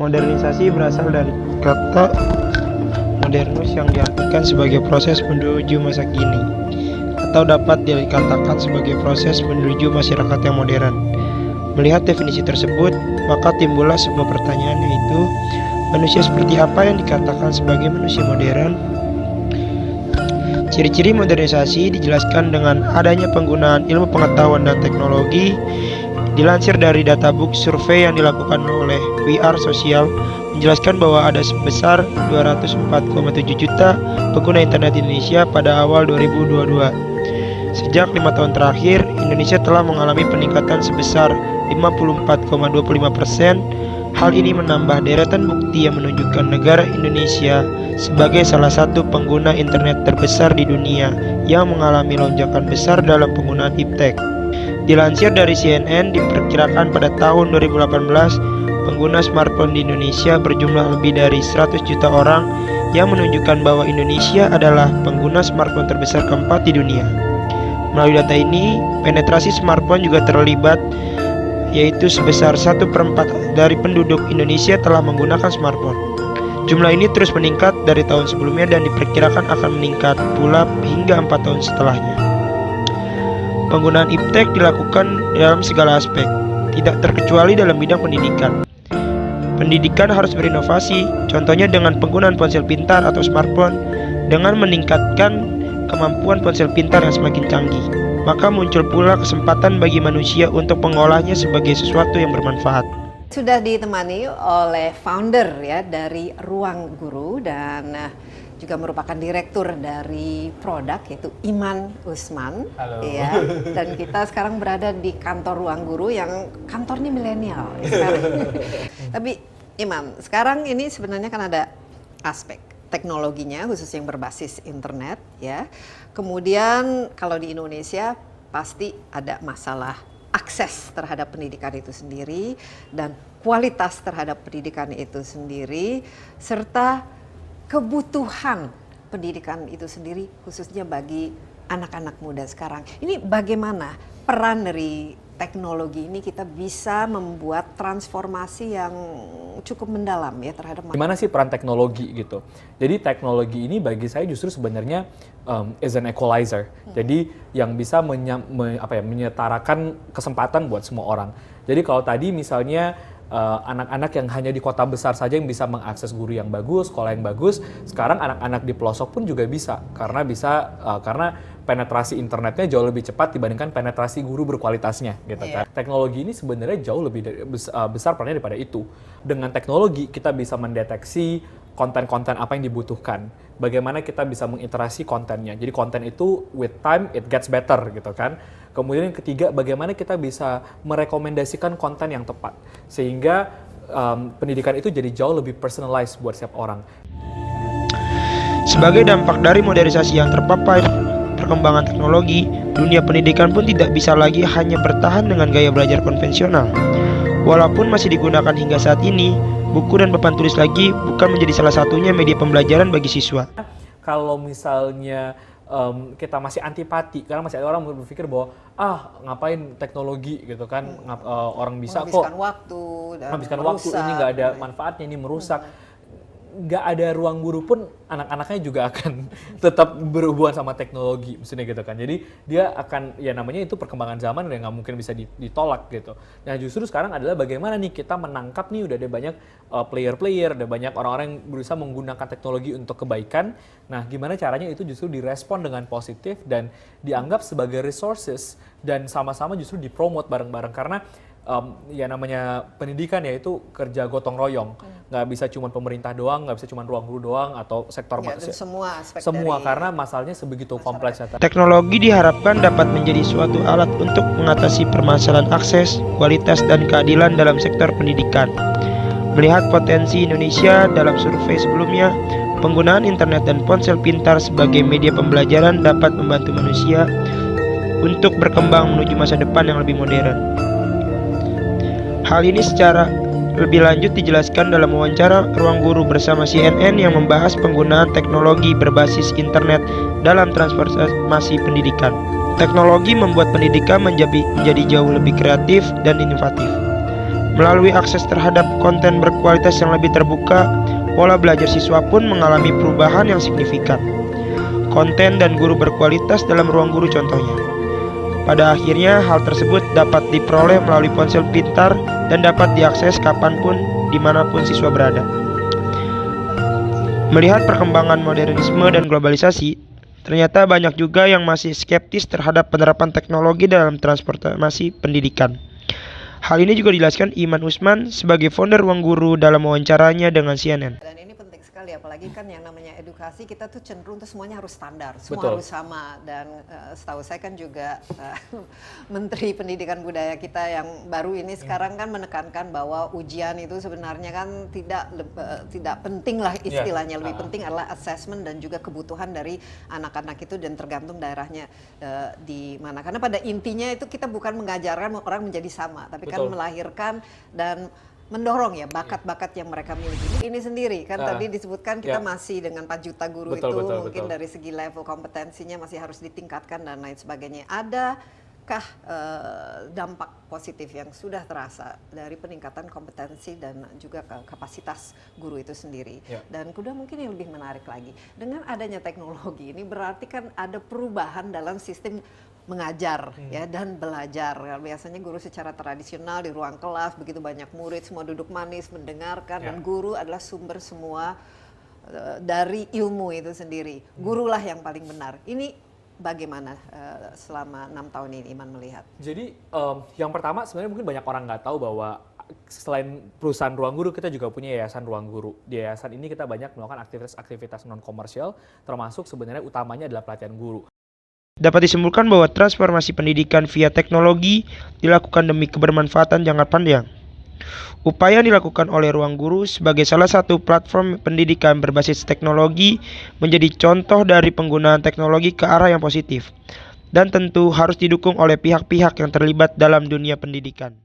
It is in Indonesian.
Modernisasi berasal dari kata modernus yang diartikan sebagai proses menuju masa kini, atau dapat dikatakan sebagai proses menuju masyarakat yang modern. Melihat definisi tersebut, maka timbullah sebuah pertanyaan, yaitu manusia seperti apa yang dikatakan sebagai manusia modern? Ciri-ciri modernisasi dijelaskan dengan adanya penggunaan ilmu pengetahuan dan teknologi. Dilansir dari data book survei yang dilakukan oleh We Are Social, menjelaskan bahwa ada sebesar 204,7 juta pengguna internet Indonesia pada awal 2022. Sejak 5 tahun terakhir, Indonesia telah mengalami peningkatan sebesar 54,25%. Hal ini menambah deretan bukti yang menunjukkan negara Indonesia sebagai salah satu pengguna internet terbesar di dunia yang mengalami lonjakan besar dalam penggunaan iptek. Dilansir dari CNN, diperkirakan pada tahun 2018, pengguna smartphone di Indonesia berjumlah lebih dari 100 juta orang, yang menunjukkan bahwa Indonesia adalah pengguna smartphone terbesar keempat di dunia. Melalui data ini, penetrasi smartphone juga terlibat, yaitu sebesar 1/4 dari penduduk Indonesia telah menggunakan smartphone. Jumlah ini terus meningkat dari tahun sebelumnya dan diperkirakan akan meningkat pula hingga 4 tahun setelahnya. Penggunaan iptek dilakukan dalam segala aspek, tidak terkecuali dalam bidang pendidikan. Pendidikan harus berinovasi, contohnya dengan penggunaan ponsel pintar atau smartphone. Dengan meningkatkan kemampuan ponsel pintar yang semakin canggih, maka muncul pula kesempatan bagi manusia untuk mengolahnya sebagai sesuatu yang bermanfaat. Sudah ditemani oleh founder ya dari Ruang Guru dan juga merupakan direktur dari produk, yaitu Iman Usman. Halo. Ya, dan kita sekarang berada di kantor Ruang Guru yang kantornya milenial ya, tapi Iman, sekarang ini sebenarnya kan ada aspek teknologinya khusus yang berbasis internet ya. Kemudian kalau di Indonesia pasti ada masalah akses terhadap pendidikan itu sendiri dan kualitas terhadap pendidikan itu sendiri, serta kebutuhan pendidikan itu sendiri khususnya bagi anak-anak muda sekarang. Ini bagaimana peran dari teknologi ini kita bisa membuat transformasi yang cukup mendalam ya terhadap gimana sih peran teknologi gitu. Jadi teknologi ini bagi saya justru sebenarnya is an equalizer. Jadi yang bisa menyetarakan kesempatan buat semua orang. Jadi kalau tadi misalnya anak-anak yang hanya di kota besar saja yang bisa mengakses guru yang bagus, sekolah yang bagus, sekarang anak-anak di pelosok pun juga bisa karena penetrasi internetnya jauh lebih cepat dibandingkan penetrasi guru berkualitasnya gitu kan. Teknologi ini sebenarnya jauh lebih besar perannya daripada itu. Dengan teknologi kita bisa mendeteksi konten-konten apa yang dibutuhkan. Bagaimana kita bisa mengiterasi kontennya. Jadi konten itu with time it gets better gitu kan. Kemudian yang ketiga, bagaimana kita bisa merekomendasikan konten yang tepat sehingga pendidikan itu jadi jauh lebih personalized buat setiap orang. Sebagai dampak dari modernisasi yang terpapai perkembangan teknologi, dunia pendidikan pun tidak bisa lagi hanya bertahan dengan gaya belajar konvensional. Walaupun masih digunakan hingga saat ini, buku dan papan tulis lagi bukan menjadi salah satunya media pembelajaran bagi siswa. Kalau misalnya kita masih antipati, karena masih ada orang berpikir bahwa ngapain teknologi gitu kan, orang bisa kok menghabiskan waktu, ini nggak ada manfaatnya, ini merusak. Nggak ada ruang guru pun anak-anaknya juga akan tetap berhubungan sama teknologi, maksudnya gitu kan. Jadi dia akan, ya namanya itu perkembangan zaman yang nggak mungkin bisa ditolak gitu. Nah justru sekarang adalah bagaimana nih kita menangkap nih udah ada banyak player-player, ada banyak orang-orang yang berusaha menggunakan teknologi untuk kebaikan. Nah gimana caranya itu justru direspon dengan positif dan dianggap sebagai resources dan sama-sama justru dipromot bareng-bareng karena ya namanya pendidikan ya itu kerja gotong royong, nggak bisa cuma pemerintah doang, nggak bisa cuma ruang guru doang atau sektor semua karena masalahnya sebegitu kompleks. Teknologi diharapkan dapat menjadi suatu alat untuk mengatasi permasalahan akses, kualitas dan keadilan dalam sektor pendidikan. Melihat potensi Indonesia dalam survei sebelumnya, penggunaan internet dan ponsel pintar sebagai media pembelajaran dapat membantu manusia untuk berkembang menuju masa depan yang lebih modern. Hal ini secara lebih lanjut dijelaskan dalam wawancara Ruang Guru bersama CNN yang membahas penggunaan teknologi berbasis internet dalam transformasi pendidikan. Teknologi membuat pendidikan menjadi jauh lebih kreatif dan inovatif. Melalui akses terhadap konten berkualitas yang lebih terbuka, pola belajar siswa pun mengalami perubahan yang signifikan. Konten dan guru berkualitas dalam ruang guru contohnya. Pada akhirnya, hal tersebut dapat diperoleh melalui ponsel pintar dan dapat diakses kapanpun, dimanapun siswa berada. Melihat perkembangan modernisme dan globalisasi, ternyata banyak juga yang masih skeptis terhadap penerapan teknologi dalam transformasi pendidikan. Hal ini juga dijelaskan Iman Usman sebagai founder Ruang Guru dalam wawancaranya dengan CNN. Dan ini penting sekali, apalagi kan yang namanya edukasi kita tuh cenderung tuh semuanya harus standar, semua Betul. harus sama. Dan setahu saya kan juga Menteri Pendidikan Budaya kita yang baru ini sekarang kan menekankan bahwa ujian itu sebenarnya kan tidak penting lah istilahnya, lebih penting adalah assessment dan juga kebutuhan dari anak-anak itu dan tergantung daerahnya di mana. Karena pada intinya itu kita bukan mengajarkan orang menjadi sama, tapi kan melahirkan dan mendorong ya bakat-bakat yang mereka miliki. Ini sendiri kan tadi disebutkan kita masih dengan 4 juta guru mungkin dari segi level kompetensinya masih harus ditingkatkan dan lain sebagainya. Adakah dampak positif yang sudah terasa dari peningkatan kompetensi dan juga kapasitas guru itu sendiri? Dan kedua mungkin yang lebih menarik lagi, dengan adanya teknologi ini berarti kan ada perubahan dalam sistem mengajar ya dan belajar. Biasanya guru secara tradisional di ruang kelas begitu banyak murid semua duduk manis mendengarkan dan guru adalah sumber semua dari ilmu itu sendiri. Gurulah yang paling benar. Ini bagaimana selama 6 tahun ini Iman melihat? Jadi yang pertama sebenarnya mungkin banyak orang nggak tahu bahwa selain perusahaan Ruang Guru, kita juga punya Yayasan Ruang Guru. Di yayasan ini kita banyak melakukan aktivitas-aktivitas non komersial, termasuk sebenarnya utamanya adalah pelatihan guru. Dapat disimpulkan bahwa transformasi pendidikan via teknologi dilakukan demi kebermanfaatan jangka panjang. Upaya yang dilakukan oleh Ruang Guru sebagai salah satu platform pendidikan berbasis teknologi menjadi contoh dari penggunaan teknologi ke arah yang positif, dan tentu harus didukung oleh pihak-pihak yang terlibat dalam dunia pendidikan.